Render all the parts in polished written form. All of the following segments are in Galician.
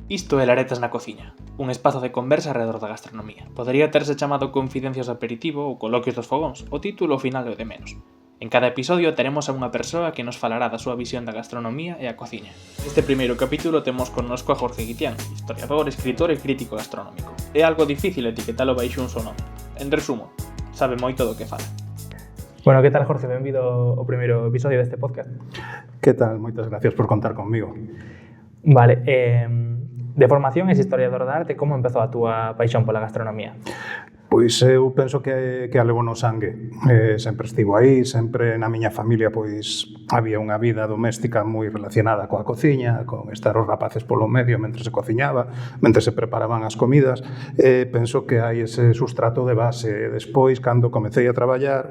Isto é Laretas na cociña, un espazo de conversa alrededor da gastronomía. Podería terse chamado Confidencias de aperitivo ou Coloquios dos fogóns, o título ao final é o de menos. En cada episodio teremos a unha persoa que nos falará da súa visión da gastronomía e a cociña. Neste primeiro capítulo temos connosco a Jorge Guitián, historiador, escritor e crítico gastronómico. É algo difícil etiquetalo baixo un só nome. En resumo, sabe moito do que fala. Bueno, que tal, Jorge? Benvido ao primeiro episodio deste podcast. Que tal? Moitas gracias por contar conmigo. Vale, de formación és historiador da arte, como empezou a túa paixón pola gastronomía? Pois eu penso que a levo no sangue. Sempre estivo aí, sempre na miña familia pois había unha vida doméstica moi relacionada coa cociña, con estar os rapaces polo medio mentre se cociñaba, mentre se preparaban as comidas. Penso que hai ese sustrato de base. Despois, cando comecei a traballar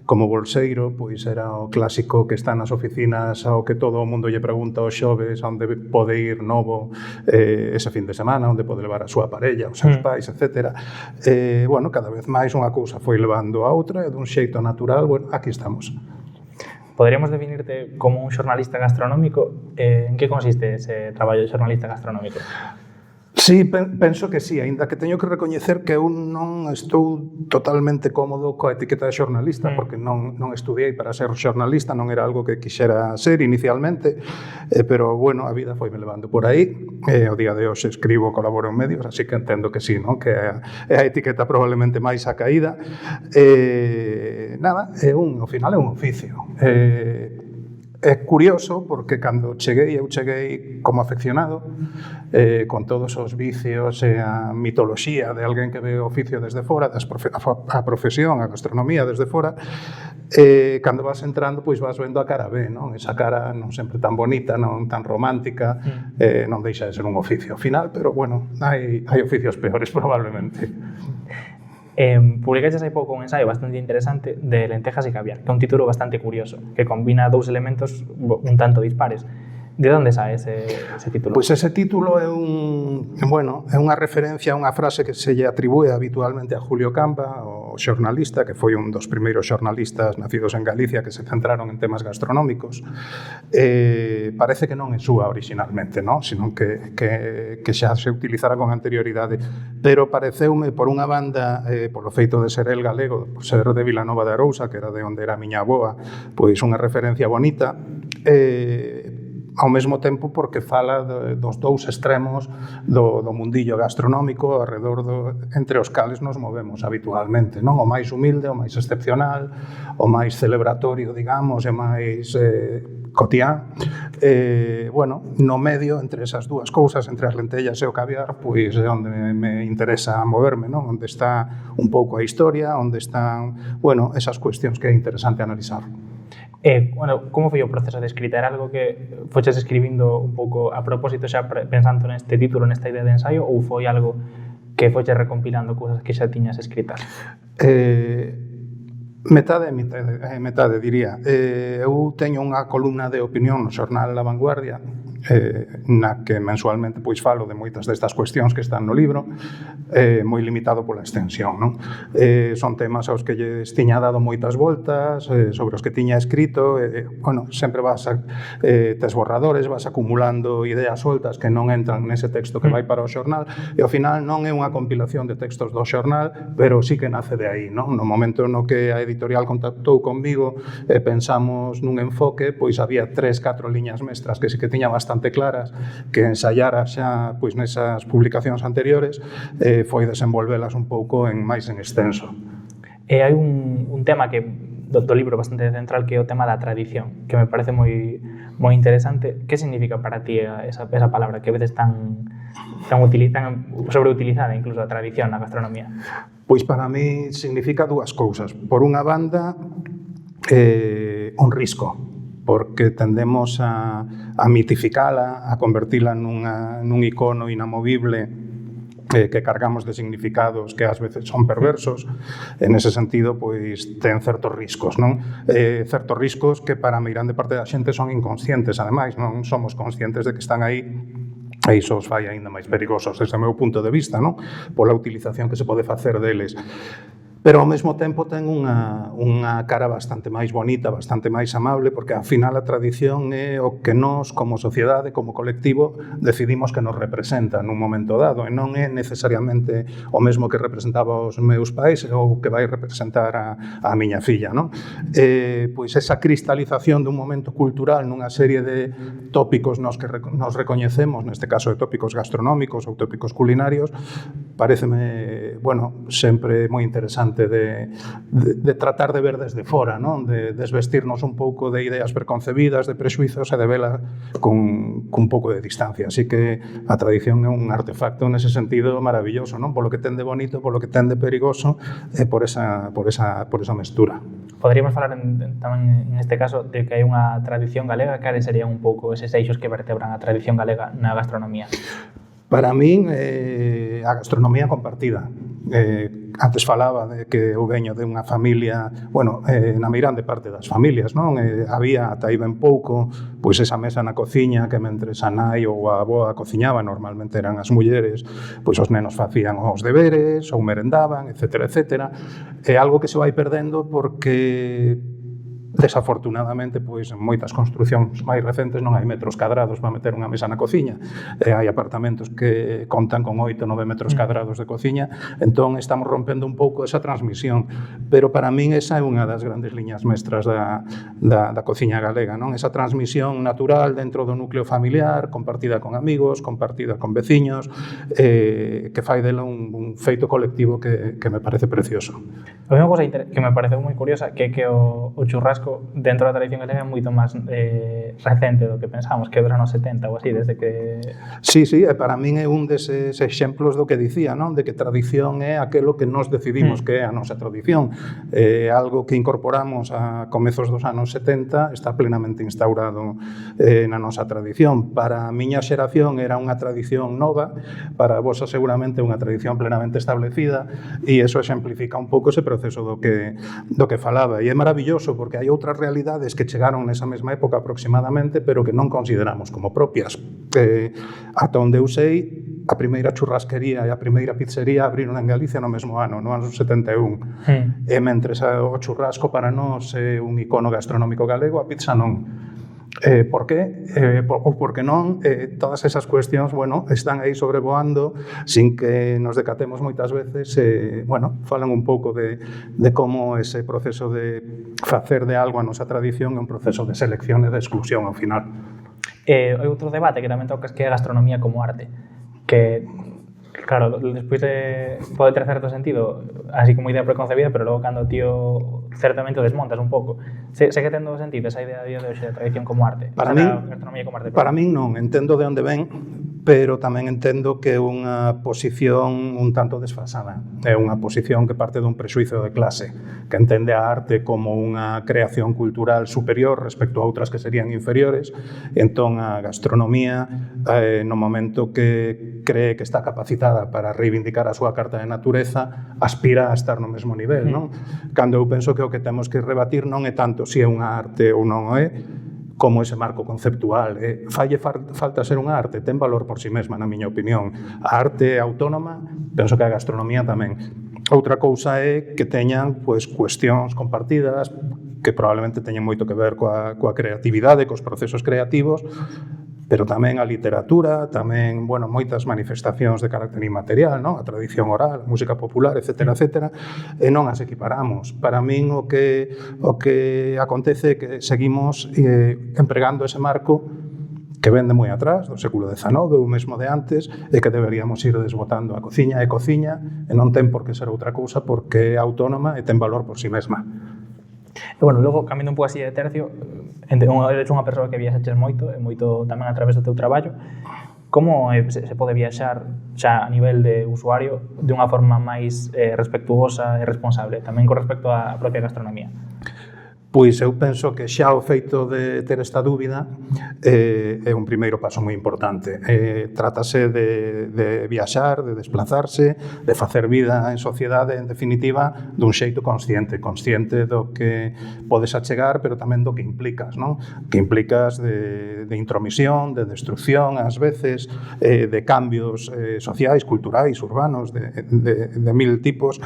como bolseiro, pois era o clásico que está nas oficinas ao que todo o mundo lle pregunta os xoves onde pode ir novo ese fin de semana, onde pode levar a súa parella, os seus pais, etc. Bueno, cada vez máis unha cousa foi levando a outra e dun xeito natural, bueno, aquí estamos. Poderíamos definirte como un xornalista gastronómico? En que consiste ese traballo de xornalista gastronómico? Sí, penso que sí, aínda que teño que recoñecer que eu non estou totalmente cómodo coa etiqueta de xornalista, porque non estudiei para ser xornalista, non era algo que quixera ser inicialmente, pero, bueno, a vida foime levando por aí, o día de hoxe escribo, colaboro en medios, así que entendo que sí, non? Que é a etiqueta probablemente máis a caída. Nada, ao final é un oficio. É curioso porque cando eu cheguei como afeccionado, con todos os vicios e a mitoloxía de alguén que ve o oficio desde fora, a profesión, a gastronomía desde fora, cando vas entrando, pois vas vendo a cara B, non? Esa cara non sempre tan bonita, non tan romántica, non deixa de ser un oficio ao final, pero, bueno, hai oficios peores probablemente. Publicaches hai pouco un ensaio bastante interesante de lentejas e caviar, que é un título bastante curioso, que combina dous elementos un tanto dispares. De onde sae ese título? Pois ese título é unha referencia a unha frase que se lle atribúe habitualmente a Julio Camba, o xornalista, que foi un dos primeiros xornalistas nacidos en Galicia que se centraron en temas gastronómicos. Parece que non é súa originalmente, non? Sino que xa se utilizara con anterioridade. Pero pareceume, por unha banda, polo feito de ser el galego, ser de Vilanova de Arousa, que era de onde era a miña avoa, pois unha referencia bonita, ao mesmo tempo porque fala dos dous extremos do mundillo gastronómico entre os cales nos movemos habitualmente, non? O máis humilde, o máis excepcional, o máis celebratorio, digamos, e máis cotián. Bueno, no medio, entre esas dúas cousas, entre as lentellas e o caviar, pois é onde me interesa moverme, non? Onde está un pouco a historia, onde están, bueno, esas cuestións que é interesante analizar. Bueno, como foi o proceso de escrita? Era algo que foches escribindo un pouco a propósito xa pensando neste título, nesta idea de ensaio, ou foi algo que foches recompilando cousas que xa tiñas escritas? Metade, diría. Eu teño unha columna de opinión no xornal La Vanguardia, na que mensualmente pois falo de moitas destas cuestións que están no libro, moi limitado pola extensión, non? Son temas aos que lles tiña dado moitas voltas, sobre os que tiña escrito, bueno, sempre tes borradores, vas acumulando ideas soltas que non entran nese texto que vai para o xornal, e ao final non é unha compilación de textos do xornal, pero sí que nace de aí, non? No momento no que a editorial contactou conmigo e pensamos nun enfoque, pois había 3-4 liñas mestras que sí que tiña bastante claras, que ensayara xa pois nesas publicacións anteriores, foi desenvolvelas un pouco máis en extenso. Hai un tema que do libro bastante central, que é o tema da tradición, que me parece moi interesante. Que significa para ti esa palabra que a veces tan sobreutilizada, incluso a tradición na gastronomía? Pois para mí significa dúas cousas. Por unha banda, un risco, porque tendemos a mitificala, a convertila nun icono inamovible que cargamos de significados que ás veces son perversos. En ese sentido, pois, ten certos riscos, non? Certos riscos que para a meirande parte da xente son inconscientes, ademais, non somos conscientes de que están aí, e iso os fai aínda máis perigosos desde o meu punto de vista, non? Pola utilización que se pode facer deles. pero ao mesmo tempo ten unha cara bastante máis bonita, bastante máis amable, porque ao final a tradición é o que nós, como sociedade, como colectivo, decidimos que nos representa nun momento dado, e non é necesariamente o mesmo que representaba os meus pais ou que vai representar a miña filla, non? Pois esa cristalización dun momento cultural nunha serie de tópicos nos que nos recoñecemos, neste caso de tópicos gastronómicos ou tópicos culinarios, pareceme, bueno, sempre moi interesante de tratar de ver desde fora, non? De desvestirnos un pouco de ideas preconcebidas, de prexuizos e de vela con un pouco de distancia. Así que a tradición é un artefacto nese sentido maravilloso, non? Polo que ten de bonito, polo que ten de perigoso e por esa mestura. Poderíamos falar tamén neste caso de que hai unha tradición galega, cales serían un pouco eses eixos que vertebran a tradición galega na gastronomía? Para min, a gastronomía compartida. Antes falaba de que eu veño de unha familia, bueno, na meirande parte das familias, non? Había ata aí ben pouco, pois esa mesa na cociña que mentres a nai ou a avoa cociñaba, normalmente eran as mulleres, pois os nenos facían os deberes ou merendaban, etcétera, etcétera. É algo que se vai perdendo porque desafortunadamente, pois, en moitas construcións máis recentes non hai metros cadrados para meter unha mesa na cociña. Hai apartamentos que contan con 8 ou 9 metros cadrados de cociña, entón estamos rompendo un pouco esa transmisión. Pero para min esa é unha das grandes liñas mestras da cociña galega, non? Esa transmisión natural dentro do núcleo familiar, compartida con amigos, compartida con veciños, que fai dela un feito colectivo que me parece precioso. Unha cosa que me pareceu moi curiosa que o churrasco dentro da tradición galega é moito máis recente do que pensamos, que é dos anos 70 ou así, desde que... Sí, para min é un deses exemplos do que dicía, non? De que tradición é aquelo que nós decidimos que é a nosa tradición. Algo que incorporamos a comezos dos anos 70 está plenamente instaurado na nosa tradición. Para a miña xeración era unha tradición nova, para a vosa seguramente unha tradición plenamente establecida, e iso exemplifica un pouco ese proceso do que falaba. E é maravilloso porque hai outras realidades que chegaron nesa mesma época aproximadamente, pero que non consideramos como propias. Ata onde eu sei, a primeira churrasquería e a primeira pizzería abriron en Galicia no mesmo ano, no ano 71. E mentres o churrasco para nós é un icono gastronómico galego, a pizza non. Por qué? Ou por que non? Todas esas cuestións, bueno, están aí sobrevoando sin que nos decatemos moitas veces, bueno, falan un pouco de como ese proceso de facer de algo a nosa tradición é un proceso de selección e de exclusión ao final. Hai outro debate que tamén tocas que é a gastronomía como arte, que claro, despois pode ter certo sentido así como idea preconcebida, pero logo cando tío certamente o desmontas un pouco. Segue tendo sentido esa idea de hoxe de tradición como arte? Para min non, entendo de onde ven, pero tamén entendo que é unha posición un tanto desfasada. É unha posición que parte dun prexuizo de clase, que entende a arte como unha creación cultural superior respecto a outras que serían inferiores. Entón, a gastronomía, no momento que cree que está capacitada para reivindicar a súa carta de natureza, aspira a estar no mesmo nivel, non? Cando eu penso que o que temos que rebatir non é tanto se é unha arte ou non é, como ese marco conceptual. Falle falta ser unha arte, ten valor por si mesma, na miña opinión. A arte é autónoma, penso que a gastronomía tamén. Outra cousa é que teñan pois, cuestións compartidas que probablemente teñen moito que ver coa creatividade, cos procesos creativos, pero tamén a literatura, tamén, bueno, moitas manifestacións de carácter inmaterial, non? A tradición oral, a música popular, etcétera, etcétera, e non as equiparamos. Para min o que acontece é que seguimos empregando ese marco que vende moi atrás, do século XIX ou mesmo de antes, e que deberíamos ir desbotando. A cociña é cociña e non ten por que ser outra cousa porque é autónoma e ten valor por si mesma. E, bueno, logo, cambiando un pouco así de tercio, eres unha persoa que viaxaches moito, e moito tamén a través do teu traballo. Como se pode viaxar xa a nivel de usuario de unha forma máis respectuosa e responsable, tamén con respecto á propia gastronomía? Pois eu penso que xa o feito de ter esta dúbida é un primeiro paso moi importante. Trátase de viaxar, de desplazarse, de facer vida en sociedade, en definitiva, dun xeito consciente do que podes achegar, pero tamén do que implicas, non? Que implicas de intromisión, de destrucción, ás veces, de cambios sociais, culturais, urbanos, de mil tipos.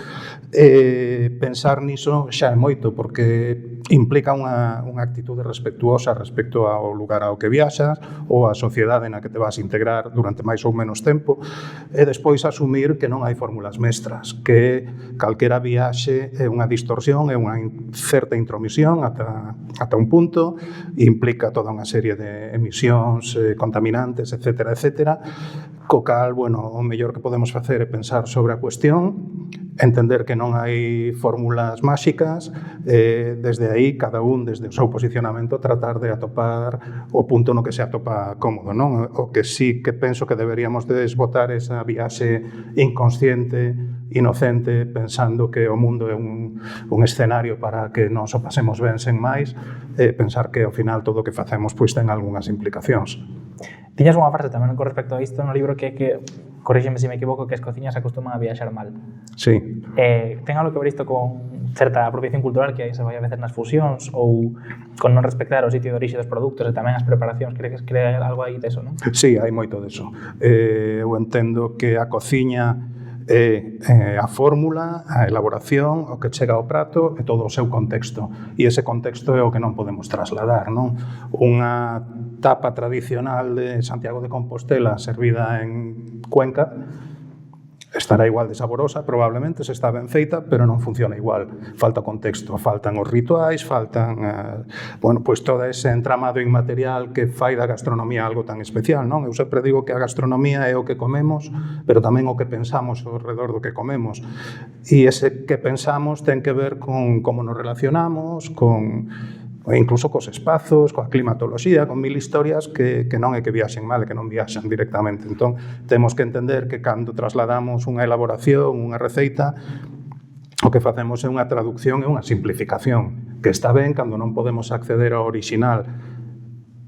Pensar niso xa é moito, porque implica unha actitude respetuosa respecto ao lugar ao que viaxas ou á sociedade na que te vas integrar durante máis ou menos tempo, e despois asumir que non hai fórmulas mestras, que calquera viaxe é unha distorsión, é unha certa intromisión ata un punto, implica toda unha serie de emisións contaminantes, etcétera, etcétera, co cal, bueno, o mellor que podemos facer é pensar sobre a cuestión, entender que non hai fórmulas máxicas, desde aí, cada un, desde o seu posicionamento, tratar de atopar o punto no que se atopa cómodo, non? O que sí que penso que deberíamos de desbotar esa viaxe inconsciente, inocente, pensando que o mundo é un escenario para que nos o pasemos ben sen máis, pensar que ao final todo o que facemos pois ten algunhas implicacións. Tiñas unha frase tamén con respecto a isto no libro que corríxeme se me equivoco, que as cociñas acostuman a viaxar mal. Sí. Ten algo que ver isto con certa apropiación cultural que aí se vai a veces nas fusións ou con non respectar o sitio de orixe dos produtos e tamén as preparacións? Crees que hai algo aí deso, non? Sí, hai moito deso. Eu entendo que a cociña é a fórmula, a elaboración, o que chega ao prato e todo o seu contexto. E ese contexto é o que non podemos trasladar, non? Unha tapa tradicional de Santiago de Compostela servida en Cuenca estará igual de saborosa, probablemente, se está ben feita, pero non funciona igual. Falta contexto, faltan os rituais, faltan, pois todo ese entramado inmaterial que fai da gastronomía algo tan especial, non? Eu sempre digo que a gastronomía é o que comemos, pero tamén o que pensamos ao redor do que comemos. E ese que pensamos ten que ver con como nos relacionamos, incluso cos espazos, coa climatoloxía, con mil historias que non é que viaxen mal, que non viaxan directamente. Entón, temos que entender que cando trasladamos unha elaboración, unha receita, o que facemos é unha traducción e unha simplificación, que está ben cando non podemos acceder ao orixinal,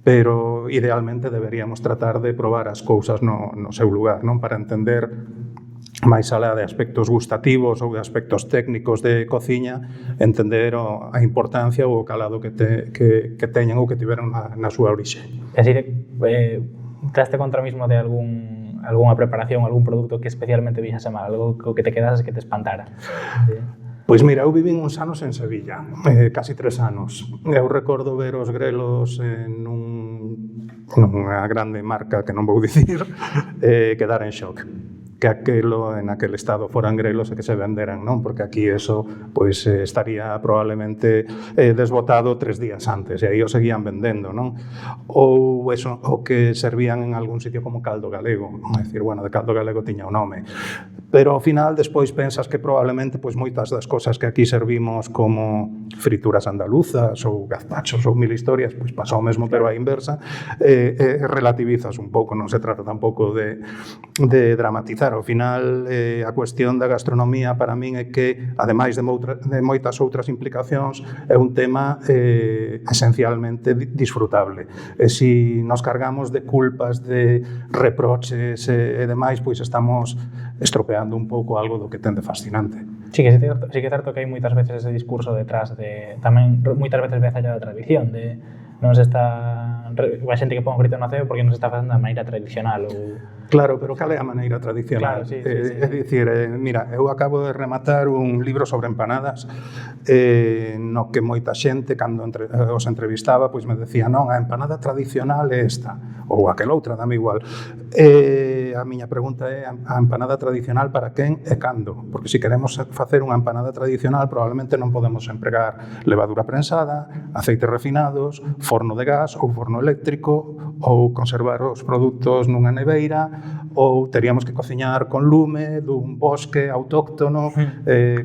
pero idealmente deberíamos tratar de probar as cousas no seu lugar, non? Para entender máis alá de aspectos gustativos ou de aspectos técnicos de cociña, entender a importancia ou o calado que teñen ou que tiveron na súa orixe. É dicir, daste contra mismo de algunha preparación, algún produto que especialmente vixase mal, algo que te quedases que te espantara? Pois mira, eu vivín uns anos en Sevilla, casi 3 anos. Eu recordo ver os grelos nunha grande marca que non vou dicir, quedar en shock. Que aquelo en aquel estado foran grelos e que se venderan, non? Porque aquí eso pois estaría probablemente desbotado 3 días antes e aí o seguían vendendo, non? Ou eso, o que servían en algún sitio como caldo galego, é dicir, bueno, de caldo galego tiña o nome. Pero ao final despois pensas que probablemente pois moitas das cosas que aquí servimos como frituras andaluzas ou gazpachos ou mil historias, pois pasa o mesmo pero a inversa, relativizas un pouco, non se trata tampouco de dramatizar. Ao final, a cuestión da gastronomía para min é que, ademais de moitas outras implicacións, é un tema esencialmente disfrutable. E se nos cargamos de culpas, de reproches e demais, pois estamos estropeando un pouco algo do que ten de fascinante. Sí que é certo que hai moitas veces ese discurso detrás de, tamén moitas veces vez allá da tradición, de non se está, a xente que pon grito no ceo porque non se está facendo da maneira tradicional ou... Claro, pero cal é a maneira tradicional? Claro, sí. É dicir, mira, eu acabo de rematar un libro sobre empanadas no que moita xente, cando os entrevistaba, pois me decía, non, a empanada tradicional é esta, ou aquel outra, dame igual. A miña pregunta é, a empanada tradicional para quen e cando? Porque se queremos facer unha empanada tradicional, probablemente non podemos empregar levadura prensada, aceites refinados, forno de gas ou forno eléctrico, ou conservar os produtos nunha neveira, ou teríamos que cociñar con lume dun bosque autóctono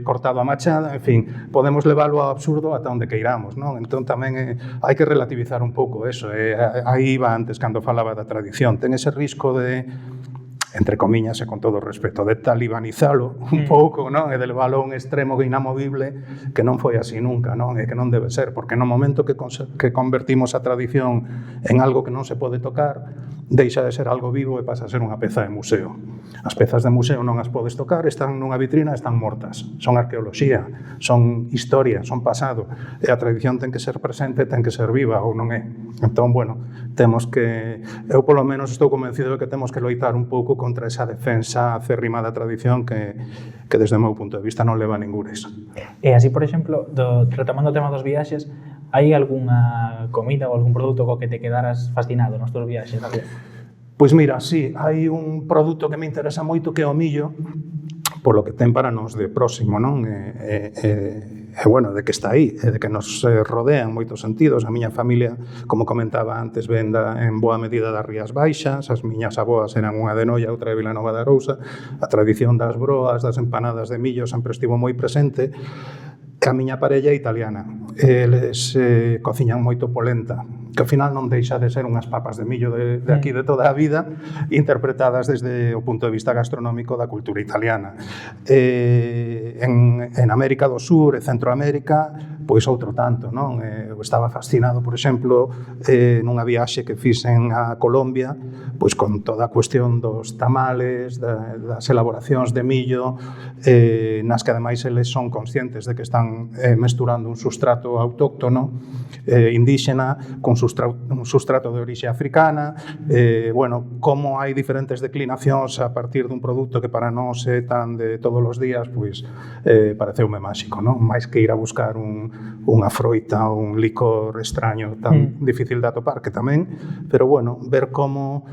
cortado a machada, en fin, podemos leválo ao absurdo ata onde queiramos, non? Entón tamén hai que relativizar un pouco eso, aí iba antes cando falaba da tradición, ten ese risco de entre comiñas e con todo o respeto, de talibanizalo un pouco, non? E de leválo a un extremo inamovible que non foi así nunca, non? E que non debe ser, porque no momento que convertimos a tradición en algo que non se pode tocar, deixa de ser algo vivo e pasa a ser unha peza de museo. As pezas de museo non as podes tocar, están nunha vitrina, están mortas. Son arqueoloxía, son historia, son pasado. E a tradición ten que ser presente, ten que ser viva ou non é. Entón, bueno, temos que... Eu, polo menos, estou convencido de que temos que loitar un pouco contra esa defensa acérrima da tradición que desde o meu punto de vista non leva a ningures. E así, por exemplo, retomando o tema dos viaxes, hai algunha comida ou algún produto co que te quedaras fascinado nos teus viaxes? Pois mira, sí, hai un produto que me interesa moito que é o millo, polo que ten para nos de próximo, non? Bueno, de que está aí, de que nos rodea en moitos sentidos. A miña familia, como comentaba antes, ven en boa medida das Rías Baixas, as miñas aboas eran unha de Noia, outra de Vilanova de Arousa, a tradición das broas, das empanadas de millo sempre estivo moi presente. A miña parella é italiana, eles cociñan moito polenta, que ao final non deixa de ser unhas papas de millo de aquí de toda a vida, interpretadas desde o punto de vista gastronómico da cultura italiana. En América do Sur e Centroamérica, pois outro tanto, non? Eu estaba fascinado, por exemplo, nunha viaxe que fixen a Colombia, pois con toda a cuestión dos tamales, das elaboracións de millo, nas que ademais eles son conscientes de que están mesturando un sustrato autóctono, indíxena, con un sustrato de orixe africana, bueno, como hai diferentes declinacións a partir dun produto que para nós é tan de todos os días, pois pareceume máxico, non? Mais que ir a buscar unha froita ou un licor extraño tan difícil de atopar, que tamén, pero bueno, ver como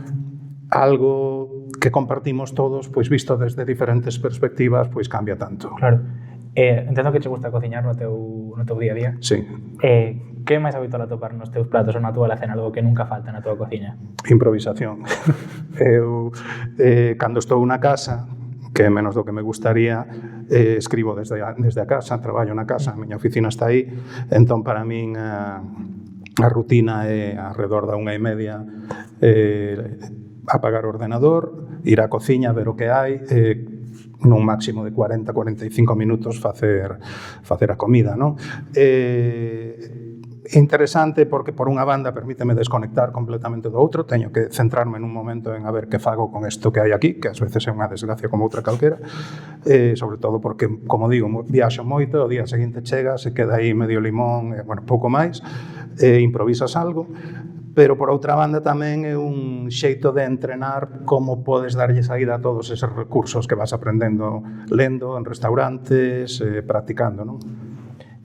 algo que compartimos todos, pois visto desde diferentes perspectivas, pois cambia tanto. Claro. Entendo que che gusta cociñar no teu día a día. Sí. Que é máis habitual atopar nos teus pratos ou na tua alacena, algo que nunca falta na tua cociña? Improvisación. Eu, cando estou na casa, que é menos do que me gustaría, escribo desde a casa, traballo na casa, a miña oficina está aí, entón para min a rutina é alrededor da 1:30 apagar o ordenador, ir á cociña, ver o que hai, nun máximo de 40-45 minutos facer a comida, non? Interesante porque por unha banda permíteme desconectar completamente do outro, teño que centrarme nun momento en a ver que fago con isto que hai aquí, que ás veces é unha desgracia como outra calquera, sobre todo porque, como digo, viaxo moito, o día seguinte chega, se queda aí medio limón, bueno, pouco máis, improvisas algo, pero por outra banda tamén é un xeito de entrenar como podes darlle saída a todos eses recursos que vas aprendendo lendo en restaurantes, practicando, non?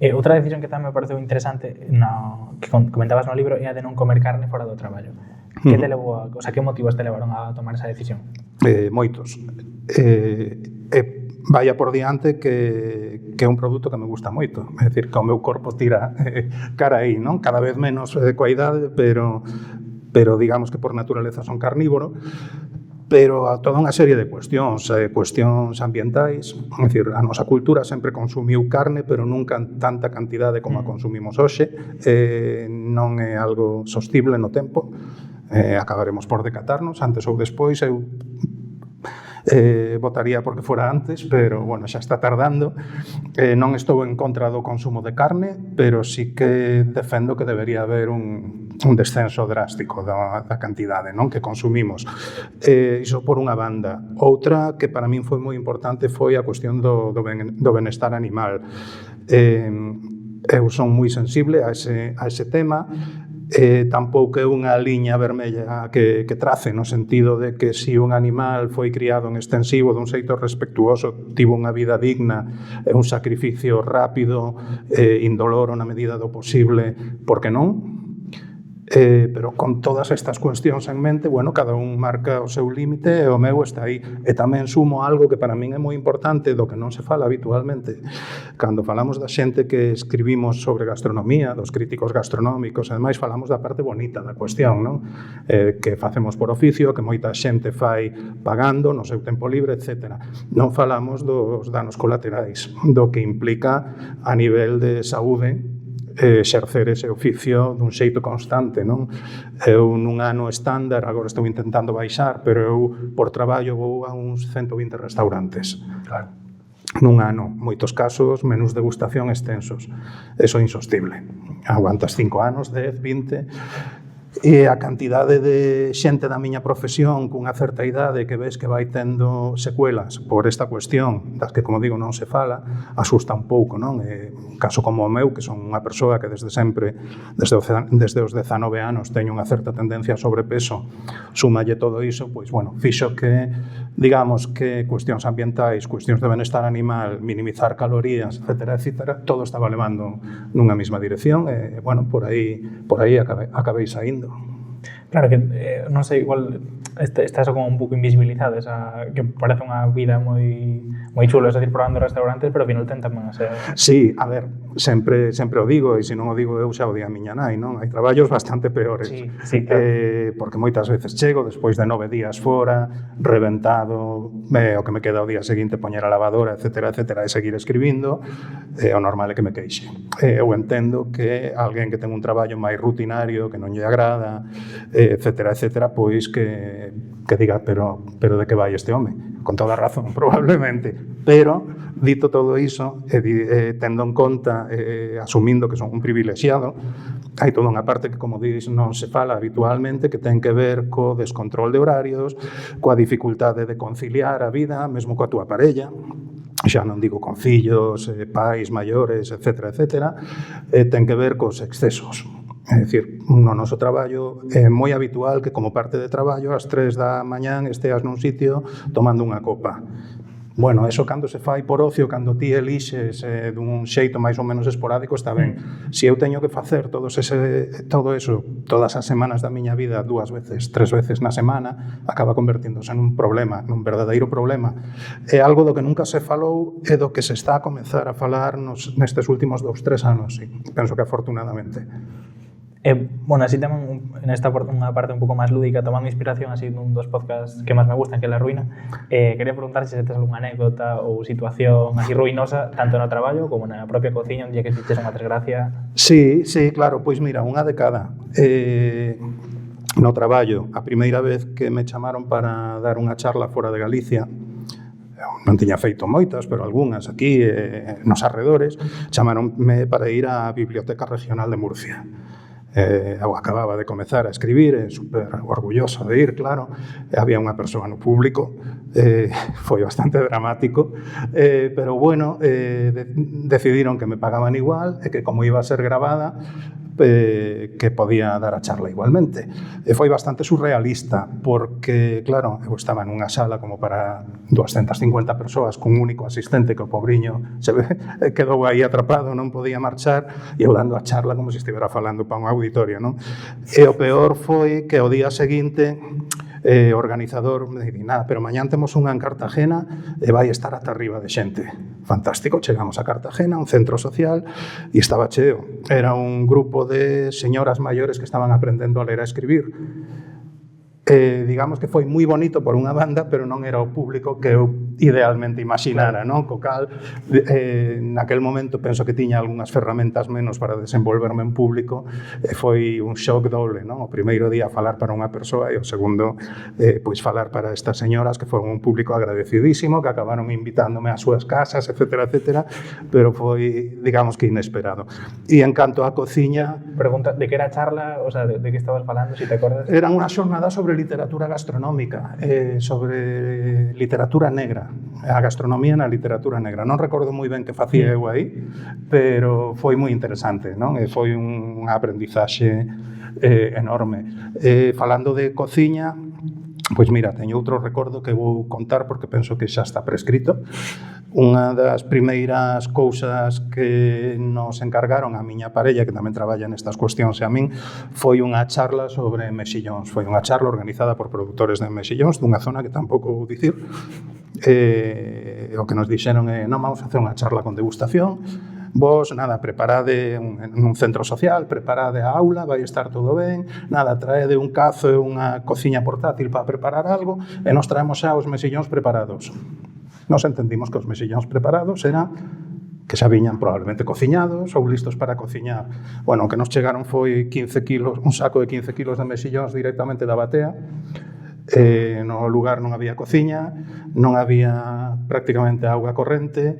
Outra decisión que tamén me pareceu interesante que comentabas no libro é a de non comer carne fora do traballo. Que te levou a, o sea, que motivos te levaron a tomar esa decisión? Moitos. Vaya por diante que é un produto que me gusta moito, é dicir, que o meu corpo tira cara aí, non? Cada vez menos coa idade, pero digamos que por naturaleza son carnívoro, pero a toda unha serie de cuestións ambientais, é dicir, a nosa cultura sempre consumiu carne, pero nunca en tanta cantidade como a consumimos hoxe, non é algo sostible no tempo, acabaremos por decatarnos, antes ou despois, eu votaría porque fora antes, pero bueno, xa está tardando. Non estou en contra do consumo de carne, pero sí que defendo que debería haber un descenso drástico da cantidade, non, que consumimos. Iso por unha banda. Outra que para min foi moi importante foi a cuestión do benestar animal. Eu son moi sensible a ese tema. Tampouco é unha liña vermella que trace, no sentido de que se un animal foi criado en extensivo dun xeito respectuoso, tivo unha vida digna, un sacrificio rápido, indoloro na medida do posible, por que non? Pero con todas estas cuestións en mente, bueno, cada un marca o seu límite e o meu está aí. E tamén sumo algo que para min é moi importante, do que non se fala habitualmente. Cando falamos da xente que escribimos sobre gastronomía, dos críticos gastronómicos, ademais falamos da parte bonita da cuestión, non? Que facemos por oficio, que moita xente fai pagando no seu tempo libre, etc. Non falamos dos danos colaterais, do que implica a nivel de saúde exercer ese oficio dun xeito constante, non? Eu nun ano estándar, agora estou intentando baixar, pero eu por traballo vou a uns 120 restaurantes. Claro. Nun ano, moitos casos, menús degustación extensos. Eso é insostible. Aguantas 5 anos, 10, 20... E a cantidade de xente da miña profesión cunha certa idade que ves que vai tendo secuelas por esta cuestión das que, como digo, non se fala, asusta un pouco, non? Un caso como o meu, que son unha persoa que desde sempre, desde os 19 anos, teño unha certa tendencia a sobrepeso, súmalle todo iso, pois, bueno, fixo que, digamos, que cuestións ambientais, cuestións de benestar animal, minimizar calorías, etcétera, etcétera, todo estaba levando nunha mesma dirección e, bueno, por aí acabei saindo. Claro que, non sei, igual está eso como un pouco invisibilizado, esa, que parece unha vida moi chulo, é dicir, probando restaurantes, pero ao final ten tamén a ser... Sí, a ver, sempre o digo, e se non o digo eu xa o di a miña nai, non? Hai traballos bastante peores. Sí, claro. Porque moitas veces chego, despois de 9 días fora, reventado, o que me queda o día seguinte poñer a lavadora, etcétera, etcétera, e seguir escribindo, o normal é que me queixe. Eu entendo que alguén que ten un traballo máis rutinario, que non lle agrada, etcétera, etcétera, pois que diga, pero de que vai este home? Con toda a razón, probablemente. Pero, dito todo iso, tendo en conta, asumindo que son un privilexiado, hai toda unha parte que, como dis, non se fala habitualmente, que ten que ver co descontrol de horarios, coa dificultade de conciliar a vida, mesmo coa túa parella, xa non digo con fillos, pais maiores, etcétera, etcétera, ten que ver cos excesos. É dicir, no noso traballo é moi habitual que como parte de traballo ás 3 da mañán esteas nun sitio tomando unha copa. Bueno, eso cando se fai por ocio, cando ti elixes dun xeito máis ou menos esporádico, está ben. Se eu teño que facer todo eso, todas as semanas da miña vida, 2 veces, 3 veces na semana, acaba convertíndose nun problema, nun verdadeiro problema. É algo do que nunca se falou e do que se está a comenzar a falar nestes últimos 2-3 anos, sí. Penso que afortunadamente. Bueno, así tamén nesta unha parte un pouco máis lúdica, tomando inspiración así nun dos podcasts que máis me gustan, que é La Ruina, quería preguntar se tes algunha anécdota ou situación así ruinosa, tanto no traballo como na propia cociña, un día que fixes unha desgracia. Sí, claro, pois mira, unha de cada. No traballo, a primeira vez que me chamaron para dar unha charla fora de Galicia, non tiña feito moitas, pero algunhas aquí nos arredores, chamaronme para ir á Biblioteca Regional de Murcia. Eu acababa de comezar a escribir, super orgulloso de ir, claro, había unha persoa no público, foi bastante dramático, pero bueno, decidiron que me pagaban igual e que como iba a ser grabada, que podía dar a charla igualmente. E foi bastante surrealista, porque, claro, eu estaba nunha sala como para 250 persoas cun único asistente que o pobriño quedou aí atrapado, non podía marchar, e eu dando a charla como se estivera falando para un auditorio, non? E o peor foi que o día seguinte o organizador me di, nada, pero mañán temos unha en Cartagena e vai estar ata arriba de xente. Fantástico, chegamos a Cartagena, un centro social, e estaba cheo. Era un grupo de señoras maiores que estaban aprendendo a ler e a escribir. Digamos que foi moi bonito por unha banda, pero non era o público que eu idealmente imaginara, non? Co cal, naquel momento penso que tiña algunhas ferramentas menos para desenvolverme en público, e foi un shock doble, non? O primeiro día falar para unha persoa e o segundo, pois falar para estas señoras que foron un público agradecidísimo, que acabaron invitándome ás súas casas, etcétera, etcétera, pero foi, digamos que inesperado. E en canto á cociña... Pregunta, de que era a charla? O sea, de que estabas falando, si te acordas? Era unha xornada sobre literatura gastronómica, sobre literatura negra, a gastronomía na literatura negra. Non recordo moi ben que facía eu aí, pero foi moi interesante, non? E foi unha aprendizaxe enorme. Falando de cociña, pois mira, teño outro recordo que vou contar porque penso que xa está prescrito. Unha das primeiras cousas que nos encargaron a miña parella, que tamén traballa nestas cuestións, e a min, foi unha charla sobre mexillóns. Foi unha charla organizada por produtores de mexillóns dunha zona que tampouco vou dicir. O que nos dixeron é, non, vamos a facer unha charla con degustación, vos, nada, preparade un centro social, preparade a aula, vai estar todo ben, nada, traede un cazo e unha cociña portátil para preparar algo, e nos traemos xa os mexillóns preparados. Nos entendimos que os mexillóns preparados era que xa viñan probablemente cociñados ou listos para cociñar. Bueno, o que nos chegaron foi 15 kilos, un saco de 15 kilos de mexillóns directamente da batea. No lugar non había cociña, non había prácticamente auga corrente,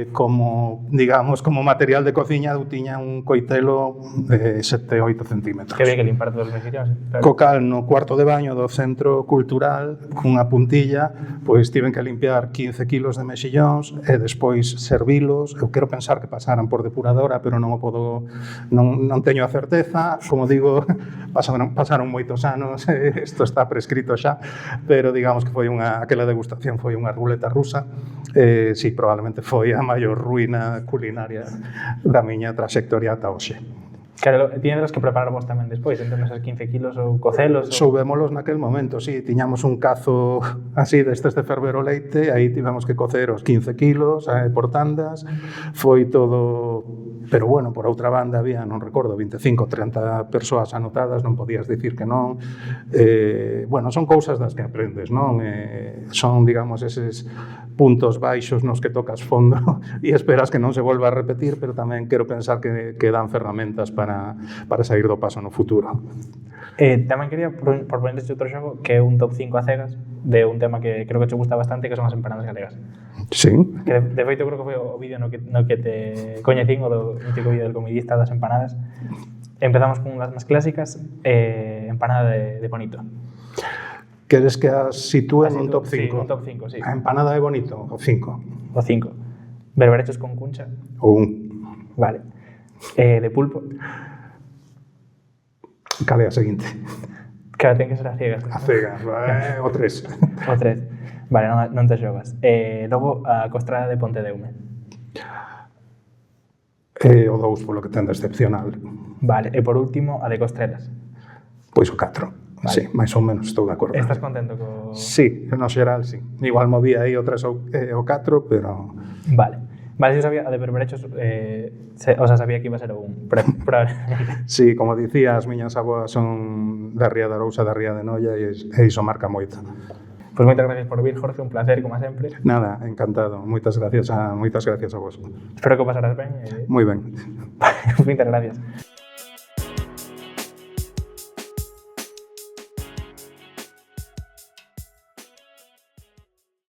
como, digamos, como material de cociña tiña un coitelo de 7-8 centímetros. Que había que limpar todos os mexillóns. Claro. Co cal, no cuarto de baño do centro cultural, cunha puntilla, pois tiven que limpiar 15 kilos de mexillóns e despois servilos. Eu quero pensar que pasaran por depuradora, pero non o podo, non teño a certeza. Como digo, pasaron moitos anos, isto está prescrito xa, pero digamos que foi aquela degustación foi unha ruleta rusa. Sí, probablemente foi a maior ruína culinaria da miña trayectoria ata hoxe. Claro, tiñedes que preparar vos tamén despois, entón esos 15 kilos ou cocelos? Soubémolos naquel momento, sí, tiñamos un cazo así destes de ferver o leite, aí tivemos que cocer os 15 kilos por tandas, foi todo. Pero bueno, por outra banda había, non recordo, 25 ou 30 persoas anotadas, non podías dicir que non. Bueno, son cousas das que aprendes, non? Son, digamos, eses puntos baixos nos que tocas fondo e esperas que non se volva a repetir, pero tamén quero pensar que dan ferramentas para sair do paso no futuro. Tamén quería proponerles outro xogo que é un top 5 a cegas de un tema que creo que te gusta bastante, que son as empanadas galegas. Sí. Que de feito creo que foi o vídeo no que te coñecín, o do mítico vídeo del comidista das empanadas. Empezamos con unhas máis clásicas, empanada de bonito. Queres que as sitúe nun top 5? Sí, un top 5, sí. A empanada de bonito, o 5? O 5. Berberechos con cuncha? O 1. Vale. De pulpo? Cal é a seguinte? Claro, ten que ser a ciegas. A cegas, o 3. O 3. Vale, non te xogas. Logo, a costrada de Pontedeume. O 2, polo que ten de excepcional. Vale, e por último, a de Costrelas. Pois o 4. Vale. Sí, máis ou menos estou de acordo. Estás contento co... Sí, no xeral, sí. Igual movía aí o 3 ou o 4, pero... Vale. Vale, yo sabía, de berberechos, o sea, sabía que iba a ser un probablemente. Sí, como dicía, as miñas aboas son da Ría de Arousa, da Ría de Noia, e iso marca moito. Pues moitas gracias por vir, Jorge, un placer, como sempre. Nada, encantado. Moitas gracias a vos. Espero que o pasaras ben. Moi ben. Moitas gracias.